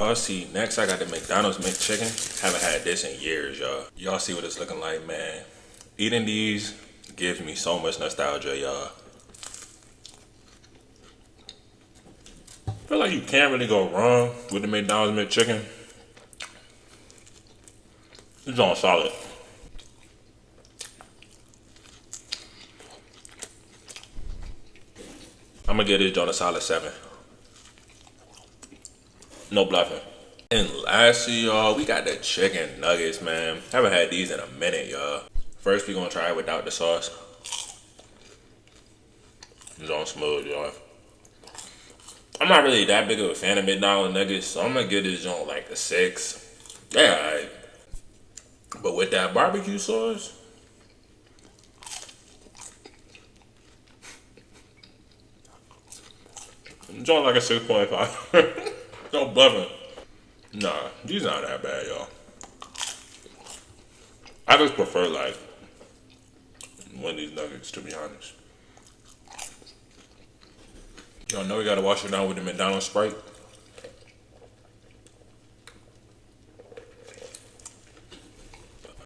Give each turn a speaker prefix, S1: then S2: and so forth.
S1: Y'all see, next I got the McDonald's McChicken. Haven't had this in years, y'all. Y'all see what it's looking like, man. Eating these gives me so much nostalgia, y'all. I feel like you can't really go wrong with the McDonald's McChicken. It's on solid. I'm gonna give this joint a solid 7. No bluffing. And lastly, y'all, we got the chicken nuggets, man. Haven't had these in a minute, y'all. First, we gonna try it without the sauce. It's on smooth, y'all. I'm not really that big of a fan of McDonald's nuggets, so I'm gonna give this joint like a 6. Yeah, alright. But with that barbecue sauce, joint like a 6.5. No bluffing. Nah, these not that bad, y'all. I just prefer like one of these nuggets, to be honest. Y'all know we gotta wash it down with the McDonald's Sprite.